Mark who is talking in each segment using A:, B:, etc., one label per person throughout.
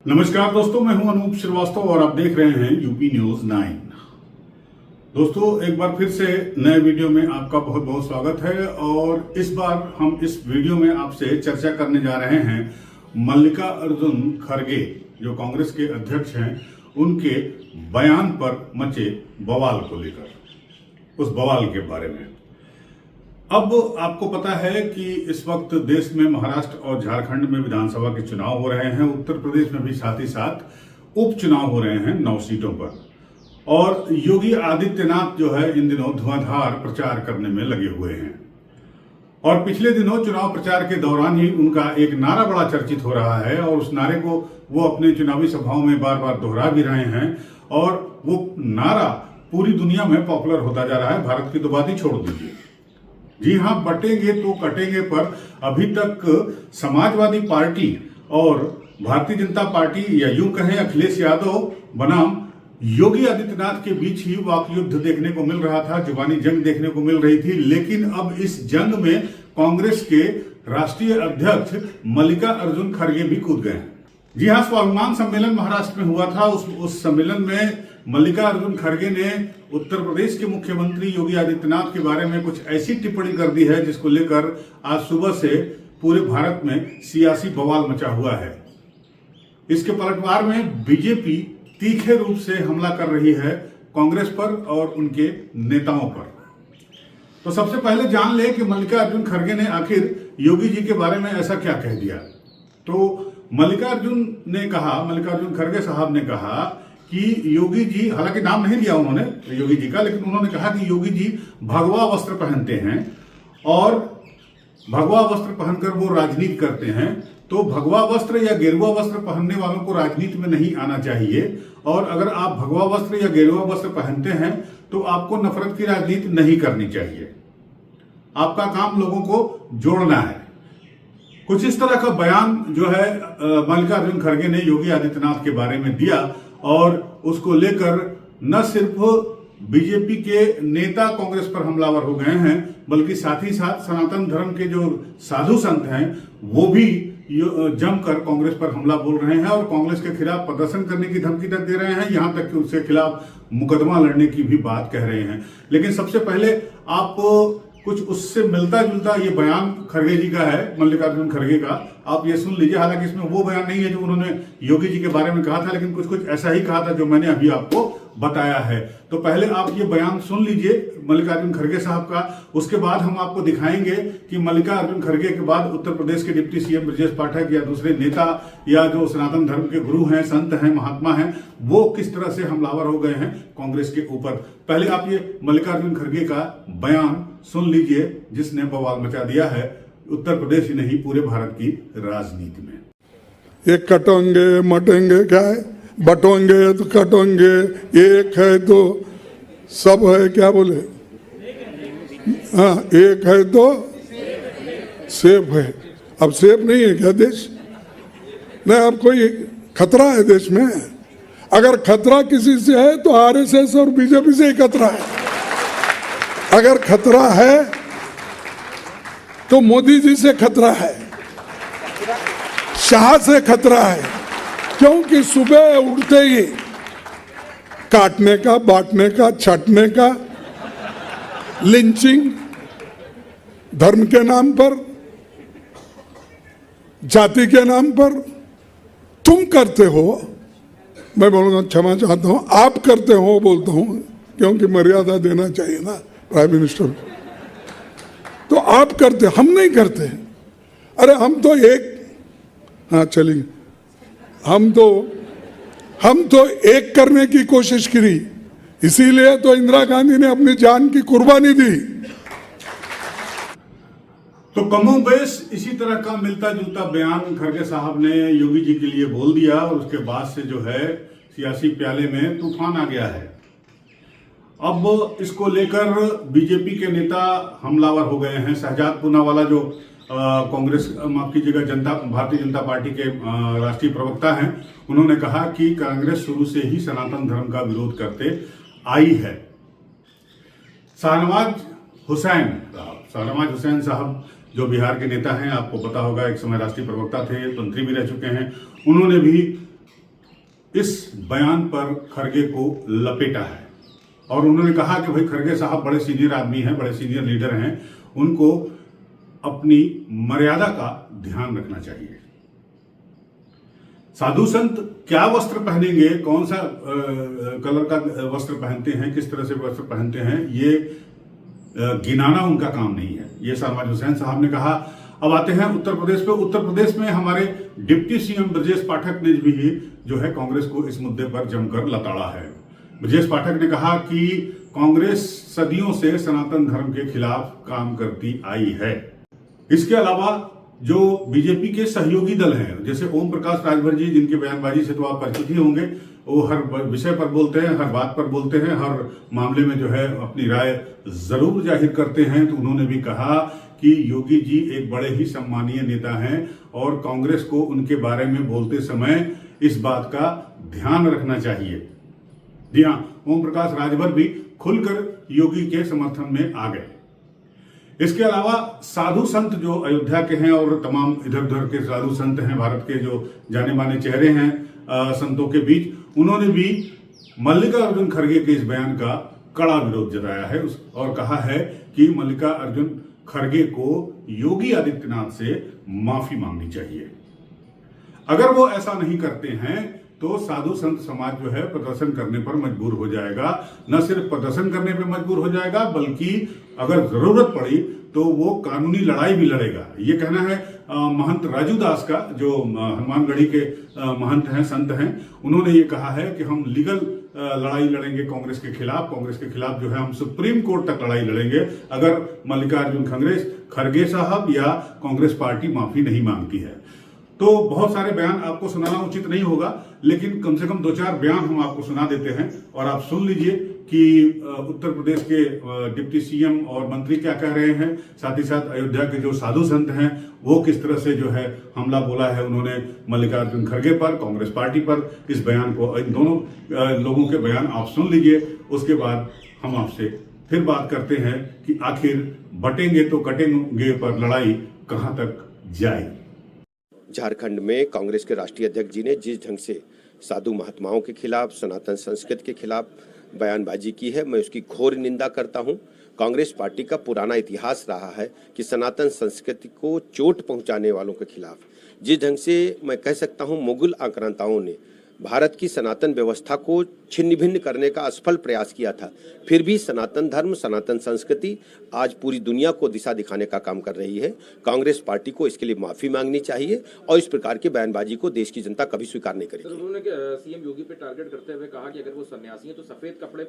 A: नमस्कार दोस्तों, मैं हूं अनूप श्रीवास्तव और आप देख रहे हैं यूपी न्यूज 9। दोस्तों, एक बार फिर से नए वीडियो में आपका बहुत बहुत स्वागत है। और इस बार हम इस वीडियो में आपसे चर्चा करने जा रहे हैं मल्लिकार्जुन खड़गे, जो कांग्रेस के अध्यक्ष हैं, उनके बयान पर मचे बवाल को लेकर, उस बवाल के बारे में। अब आपको पता है कि इस वक्त देश में महाराष्ट्र और झारखंड में विधानसभा के चुनाव हो रहे हैं, उत्तर प्रदेश में भी साथ ही साथ उपचुनाव हो रहे हैं 9 सीटों पर। और योगी आदित्यनाथ जो है इन दिनों धुआंधार प्रचार करने में लगे हुए हैं। और पिछले दिनों चुनाव प्रचार के दौरान ही उनका एक नारा बड़ा चर्चित हो रहा है और उस नारे को वो अपने चुनावी सभाओं में बार बार दोहरा भी रहे हैं। और वो नारा पूरी दुनिया में पॉपुलर होता जा रहा है, भारत की तो बात ही छोड़ दीजिए। जी हां, बटेंगे तो कटेंगे पर अभी तक समाजवादी पार्टी और भारतीय जनता पार्टी, या यूं कहें अखिलेश यादव बनाम योगी आदित्यनाथ के बीच ही वाकयुद्ध देखने को मिल रहा था, जुबानी जंग देखने को मिल रही थी। लेकिन अब इस जंग में कांग्रेस के राष्ट्रीय अध्यक्ष मल्लिकार्जुन खड़गे भी कूद गए हैं। जी हां, स्वाभिमान सम्मेलन महाराष्ट्र में हुआ था। उस सम्मेलन में मल्लिकार्जुन खड़गे ने उत्तर प्रदेश के मुख्यमंत्री योगी आदित्यनाथ के बारे में कुछ ऐसी टिप्पणी कर दी है जिसको लेकर आज सुबह से पूरे भारत में सियासी बवाल मचा हुआ है। इसके पलटवार में बीजेपी तीखे रूप से हमला कर रही है कांग्रेस पर और उनके नेताओं पर। तो सबसे पहले जान ले कि मल्लिकार्जुन खड़गे ने आखिर योगी जी के बारे में ऐसा क्या कह दिया। तो मल्लिकार्जुन खड़गे साहब ने कहा कि योगी जी, हालांकि नाम नहीं लिया उन्होंने योगी जी का, लेकिन उन्होंने कहा कि योगी जी भगवा वस्त्र पहनते हैं और भगवा वस्त्र पहनकर वो राजनीति करते हैं। तो भगवा वस्त्र या गेरुआ वस्त्र पहनने वालों को राजनीति में नहीं आना चाहिए। और अगर आप भगवा वस्त्र या गेरुआ वस्त्र पहनते हैं तो आपको नफरत की राजनीति नहीं करनी चाहिए। आपका काम लोगों को जोड़ना है। कुछ इस तरह का बयान जो है मल्लिकार्जुन खड़गे ने योगी आदित्यनाथ के बारे में दिया। और उसको लेकर न सिर्फ बीजेपी के नेता कांग्रेस पर हमलावर हो गए हैं, बल्कि साथ ही साथ सनातन धर्म के जो साधु संत हैं वो भी जमकर कांग्रेस पर हमला बोल रहे हैं और कांग्रेस के खिलाफ प्रदर्शन करने की धमकी तक दे रहे हैं, यहां तक कि उसके खिलाफ मुकदमा लड़ने की भी बात कह रहे हैं। लेकिन सबसे पहले आप कुछ उससे मिलता जुलता ये बयान खड़गे जी का है, मल्लिकार्जुन खड़गे का, आप ये सुन लीजिए। हालांकि इसमें वो बयान नहीं है जो उन्होंने योगी जी के बारे में कहा था, लेकिन कुछ ऐसा ही कहा था जो मैंने अभी आपको बताया है। तो पहले आप ये बयान सुन लीजिए मल्लिकार्जुन खड़गे साहब का। उसके बाद हम आपको दिखाएंगे कि मल्लिकार्जुन खड़गे के बाद उत्तर प्रदेश के डिप्टी सीएम ब्रजेश पाठक या दूसरे नेता या जो सनातन धर्म के गुरु हैं, संत हैं, महात्मा हैं, वो किस तरह से हमलावर हो गए हैं कांग्रेस के ऊपर। पहले आप ये मल्लिकार्जुन खड़गे का बयान सुन लीजिए, जिसने बवाल मचा दिया है उत्तर प्रदेश ही नहीं पूरे भारत की राजनीति में।
B: ये कटोंगे मटेंगे क्या है, बटोंगे तो कटोंगे, एक है तो सब है, क्या बोले, हाँ, एक है तो सेफ है। अब सेफ नहीं है क्या देश? नहीं, अब कोई खतरा है देश में। अगर खतरा किसी से है तो आरएसएस और बीजेपी से ही खतरा है। अगर खतरा है तो मोदी जी से खतरा है, शाह से खतरा है, क्योंकि सुबह उठते ही काटने का, बांटने का, छाटने का, लिंचिंग धर्म के नाम पर, जाति के नाम पर तुम करते हो। मैं बोलूंगा क्षमा चाहता हूं, आप करते हो बोलता हूं, क्योंकि मर्यादा देना चाहिए ना प्राइम मिनिस्टर को। तो आप करते, हम नहीं करते। अरे हम तो एक, हाँ चलिए, हम तो एक करने की कोशिश करी, इसीलिए तो इंदिरा गांधी ने अपनी जान की कुर्बानी दी।
A: तो कमोबेश इसी तरह का मिलता जुलता बयान खड़गे साहब ने योगी जी के लिए बोल दिया और उसके बाद से जो है सियासी प्याले में तूफान आ गया है। अब इसको लेकर बीजेपी के नेता हमलावर हो गए हैं। शहजाद पूनावाला जो कांग्रेस, माफ कीजिएगा, भारतीय जनता पार्टी के राष्ट्रीय प्रवक्ता हैं, उन्होंने कहा कि कांग्रेस शुरू से ही सनातन धर्म का विरोध करते आई है। शाहनवाज हुसैन साहब जो बिहार के नेता हैं, आपको पता होगा एक समय राष्ट्रीय प्रवक्ता थे, मंत्री भी रह चुके हैं, उन्होंने भी इस बयान पर खड़गे को लपेटा है और उन्होंने कहा कि भाई खड़गे साहब बड़े सीनियर आदमी हैं, बड़े सीनियर लीडर हैं, उनको अपनी मर्यादा का ध्यान रखना चाहिए। साधु संत क्या वस्त्र पहनेंगे, कौन सा कलर का वस्त्र पहनते हैं, किस तरह से वस्त्र पहनते हैं, ये गिनाना उनका काम नहीं है, ये शहनवाज हुसैन साहब ने कहा। अब आते हैं उत्तर प्रदेश पे। उत्तर प्रदेश में हमारे डिप्टी सीएम ब्रजेश पाठक ने भी जो है कांग्रेस को इस मुद्दे पर जमकर लताड़ा है। ब्रजेश पाठक ने कहा कि कांग्रेस सदियों से सनातन धर्म के खिलाफ काम करती आई है। इसके अलावा जो बीजेपी के सहयोगी दल हैं, जैसे ओम प्रकाश राजभर जी, जिनकी बयानबाजी से तो आप परिचित ही होंगे, वो हर विषय पर बोलते हैं, हर बात पर बोलते हैं, हर मामले में जो है अपनी राय जरूर जाहिर करते हैं। तो उन्होंने भी कहा कि योगी जी एक बड़े ही सम्मानीय नेता हैं और कांग्रेस को उनके बारे में बोलते समय इस बात का ध्यान रखना चाहिए। जी हाँ, ओम प्रकाश राजभर भी खुलकर योगी के समर्थन में आ गए। इसके अलावा साधु संत जो अयोध्या के हैं और तमाम इधर उधर के साधु संत हैं, भारत के जो जाने माने चेहरे हैं संतों के बीच, उन्होंने भी मल्लिकार्जुन खड़गे के इस बयान का कड़ा विरोध जताया है और कहा है कि मल्लिकार्जुन खड़गे को योगी आदित्यनाथ से माफी मांगनी चाहिए। अगर वो ऐसा नहीं करते हैं तो साधु संत समाज जो है प्रदर्शन करने पर मजबूर हो जाएगा। न सिर्फ प्रदर्शन करने पर मजबूर हो जाएगा, बल्कि अगर जरूरत पड़ी तो वो कानूनी लड़ाई भी लड़ेगा। ये कहना है महंत राजू दास का, जो हनुमानगढ़ी के महंत हैं, संत हैं। उन्होंने ये कहा है कि हम लीगल लड़ाई लड़ेंगे कांग्रेस के खिलाफ जो है हम सुप्रीम कोर्ट तक लड़ाई लड़ेंगे अगर मल्लिकार्जुन खड़गे साहब या कांग्रेस पार्टी माफी नहीं मांगती है। तो बहुत सारे बयान आपको सुनाना उचित नहीं होगा, लेकिन कम से कम 2-4 बयान हम आपको सुना देते हैं और आप सुन लीजिए कि उत्तर प्रदेश के डिप्टी सीएम और मंत्री क्या कह रहे हैं। साथ ही साथ अयोध्या के जो साधु संत हैं वो किस तरह से जो है हमला बोला है उन्होंने मल्लिकार्जुन खड़गे पर, कांग्रेस पार्टी पर। इस बयान को, इन दोनों लोगों के बयान आप सुन लीजिए। उसके बाद हम आपसे फिर बात करते हैं कि आखिर बटेंगे तो कटेंगे पर लड़ाई कहां तक जाएगी।
C: झारखंड में कांग्रेस के राष्ट्रीय अध्यक्ष जी ने जिस ढंग से साधु महात्माओं के खिलाफ, सनातन संस्कृति के खिलाफ बयानबाजी की है, मैं उसकी घोर निंदा करता हूं। कांग्रेस पार्टी का पुराना इतिहास रहा है कि सनातन संस्कृति को चोट पहुंचाने वालों के खिलाफ, जिस ढंग से मैं कह सकता हूं मुगल आक्रांताओं ने भारत की सनातन व्यवस्था को छिन्न भिन्न करने का असफल प्रयास किया था, फिर भी सनातन धर्म, सनातन संस्कृति आज पूरी दुनिया को दिशा दिखाने का काम कर रही है। कांग्रेस पार्टी को इसके लिए माफी मांगनी चाहिए और इस प्रकार की बयानबाजी को देश की जनता कभी स्वीकार नहीं करेगी।
D: उन्होंने सीएम योगी पे टारगेट करते हुए कहा कि अगर वो सन्यासी हैं तो सफेद कपड़े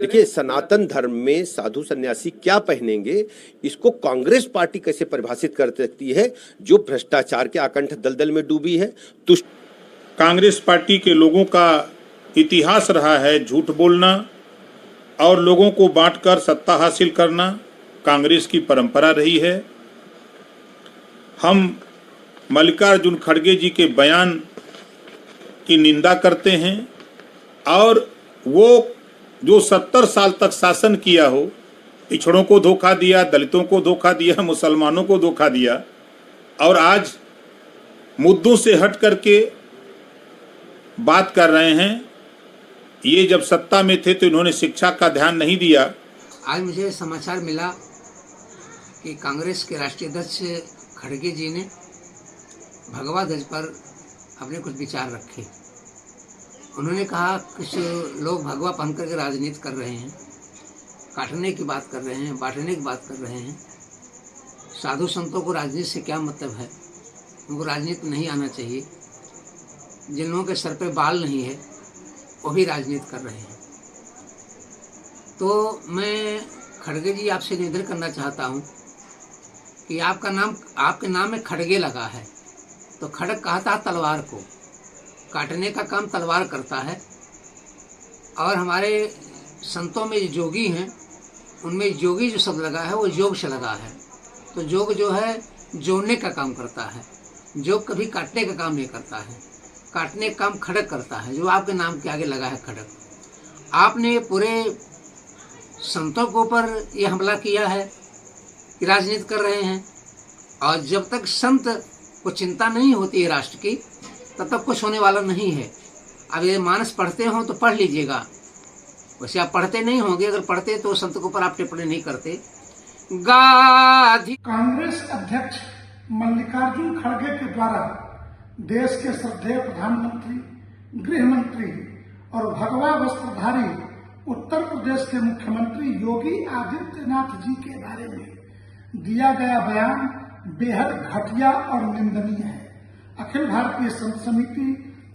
C: देखिए सनातन धर्म में साधु सन्यासी क्या पहनेंगे, इसको कांग्रेस पार्टी कैसे परिभाषित कर सकती है जो भ्रष्टाचार के आकंठ दलदल में डूबी है।
E: कांग्रेस पार्टी के लोगों का इतिहास रहा है झूठ बोलना और लोगों को बांटकर सत्ता हासिल करना, कांग्रेस की परंपरा रही है। हम मल्लिकार्जुन खड़गे जी के बयान की निंदा करते हैं और वो जो 70 साल तक शासन किया हो, पिछड़ों को धोखा दिया, दलितों को धोखा दिया, मुसलमानों को धोखा दिया और आज मुद्दों से हट करके बात कर रहे हैं। ये जब सत्ता में थे तो इन्होंने शिक्षा का ध्यान नहीं दिया।
F: आज मुझे समाचार मिला कि कांग्रेस के राष्ट्रीय अध्यक्ष खड़गे जी ने भगवा ध्वज पर अपने कुछ विचार रखे। उन्होंने कहा कुछ लोग भगवा पहन करके राजनीति कर रहे हैं, काटने की बात कर रहे हैं, बांटने की बात कर रहे हैं। साधु संतों को राजनीति से क्या मतलब है, उनको राजनीति नहीं आना चाहिए। जिन लोगों के सर पे बाल नहीं है वो भी राजनीति कर रहे हैं। तो मैं खड़गे जी आपसे निवेदन करना चाहता हूँ कि आपके नाम में खड़गे लगा है, तो खड़ग कहता है तलवार को, काटने का काम तलवार करता है। और हमारे संतों में जो जोगी हैं उनमें जोगी जो शब्द लगा है वो योग से लगा है। तो योग जो है जोड़ने का काम करता है, योग कभी काटने का काम नहीं करता है। काटने का काम खड़ग करता है, जो आपके नाम के आगे लगा है खड़ग। आपने पूरे संतों के ऊपर ये हमला किया है कि राजनीति कर रहे हैं। और जब तक संत को चिंता नहीं होती है राष्ट्र की, तब तक कुछ होने वाला नहीं है। अब ये मानस पढ़ते हो तो पढ़ लीजिएगा, वैसे आप पढ़ते नहीं होंगे, अगर पढ़ते तो संत के ऊपर आप टिप्पणी नहीं करते। गाधी
G: कांग्रेस अध्यक्ष मल्लिकार्जुन खड़गे के द्वारा देश के श्रद्धेय प्रधानमंत्री, गृह मंत्री और भगवा वस्त्रधारी उत्तर प्रदेश के मुख्यमंत्री योगी आदित्यनाथ जी के बारे में दिया गया बयान बेहद घटिया और निंदनीय है। अखिल भारतीय संत समिति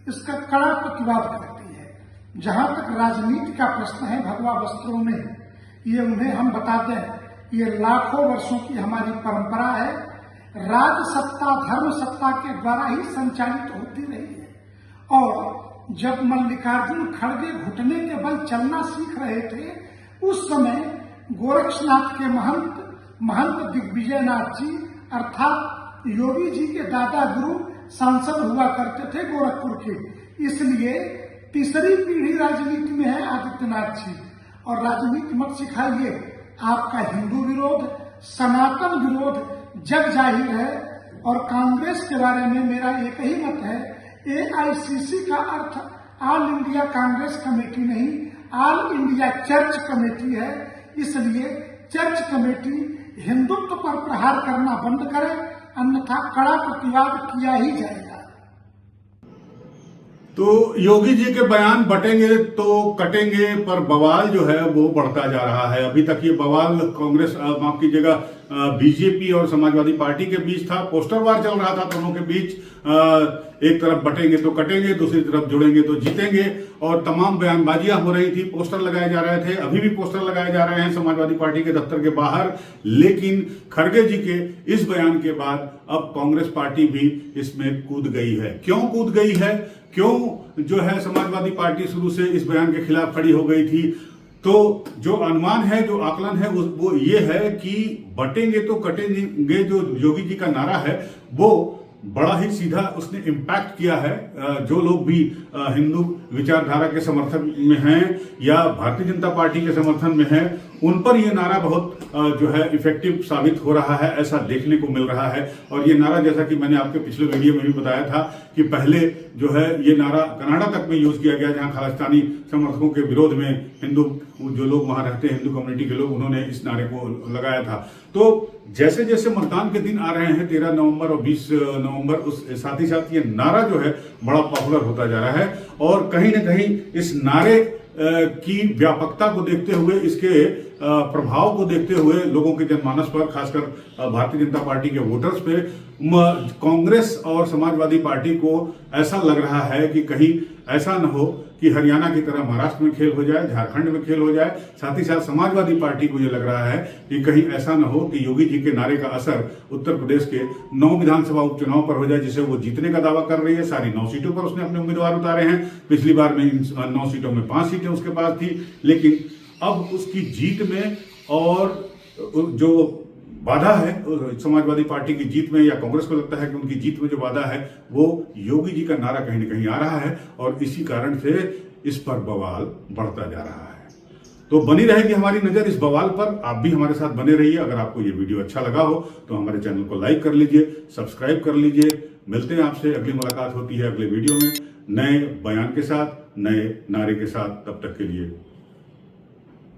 G: इसका कड़ा प्रतिवाद करती है। जहां तक राजनीति का प्रश्न है भगवा वस्त्रों में, ये उन्हें हम बता दें, ये लाखों वर्षों की हमारी परंपरा है। राज सत्ता धर्म सत्ता के द्वारा ही संचालित होती रही है। और जब मल्लिकार्जुन खड़गे घुटने के बल चलना सीख रहे थे, उस समय गोरक्षनाथ के महंत दिग्विजयनाथ जी अर्थात योगी जी के दादा गुरु सांसद हुआ करते थे गोरखपुर के। इसलिए तीसरी पीढ़ी राजनीति में है आदित्यनाथ जी। और राजनीति मत सिखाइए, आपका हिंदू विरोध, सनातन विरोध जग जाहिर है। और कांग्रेस के बारे में मेरा एक ही मत है, AICC का earth all India Congress committee नहीं, ऑल इंडिया चर्च कमेटी है। इसलिए चर्च कमेटी हिंदुत्व पर प्रहार करना बंद करे, अन्यथा कड़ा प्रतिवाद किया ही जाएगा।
A: तो योगी जी के बयान बटेंगे तो कटेंगे, पर बवाल जो है वो बढ़ता जा रहा है। अभी तक ये बवाल कांग्रेस, माफ कीजिएगा, बीजेपी और समाजवादी पार्टी के बीच था, पोस्टर वार चल रहा था दोनों के बीच। एक तरफ बटेंगे तो कटेंगे, दूसरी तरफ जुड़ेंगे तो जीतेंगे, और तमाम बयानबाजियां हो रही थी, पोस्टर लगाए जा रहे थे। अभी भी पोस्टर लगाए जा रहे हैं समाजवादी पार्टी के दफ्तर के बाहर। लेकिन खड़गे जी के इस बयान के बाद अब कांग्रेस पार्टी भी इसमें कूद गई है। क्यों कूद गई है, क्यों जो है समाजवादी पार्टी शुरू से इस बयान के खिलाफ खड़ी हो गई थी? तो जो अनुमान है, जो आकलन है, वो ये है कि बटेंगे तो कटेंगे जो योगी जी का नारा है वो बड़ा ही सीधा उसने इम्पैक्ट किया है। जो लोग भी हिंदू विचारधारा के समर्थन में हैं या भारतीय जनता पार्टी के समर्थन में हैं, उन पर यह नारा बहुत जो है इफेक्टिव साबित हो रहा है, ऐसा देखने को मिल रहा है। और ये नारा, जैसा कि मैंने आपके पिछले वीडियो में भी बताया था कि पहले जो है ये नारा कनाडा तक में यूज किया गया, जहां खालिस्तानी समर्थकों के विरोध में हिंदू जो लोग वहां रहते हैं, हिंदू कम्युनिटी के लोग, उन्होंने इस नारे को लगाया था। तो जैसे जैसे मतदान के दिन आ रहे हैं 13 नवंबर और 20 नवंबर, उस साथ ही साथ ये नारा जो है बड़ा पॉपुलर होता जा रहा है। और कहीं ना कहीं इस नारे की व्यापकता को देखते हुए, इसके प्रभाव को देखते हुए लोगों के जनमानस पर, खासकर भारतीय जनता पार्टी के वोटर्स पे, कांग्रेस और समाजवादी पार्टी को ऐसा लग रहा है कि कहीं ऐसा न हो कि हरियाणा की तरह महाराष्ट्र में खेल हो जाए, झारखंड में खेल हो जाए। साथ ही साथ समाजवादी पार्टी को यह लग रहा है कि कहीं ऐसा न हो कि योगी जी के नारे का असर उत्तर प्रदेश के 9 विधानसभा उपचुनाव पर हो जाए, जिसे वो जीतने का दावा कर रही है। सारी 9 सीटों पर उसने अपने उम्मीदवार उतारे हैं। पिछली बार में इन 9 सीटों में 5 सीटें उसके पास थी, लेकिन अब उसकी जीत में और जो बाधा है समाजवादी पार्टी की जीत में, या कांग्रेस को लगता है कि उनकी जीत में जो बाधा है वो योगी जी का नारा कहीं ना कहीं आ रहा है, और इसी कारण से इस पर बवाल बढ़ता जा रहा है। तो बनी रहेगी हमारी नजर इस बवाल पर। आप भी हमारे साथ बने रहिए। अगर आपको ये वीडियो अच्छा लगा हो तो हमारे चैनल को लाइक कर लीजिए, सब्सक्राइब कर लीजिए। मिलते हैं आपसे, अगली मुलाकात होती है अगले वीडियो में नए बयान के साथ, नए नारे के साथ। तब तक के लिए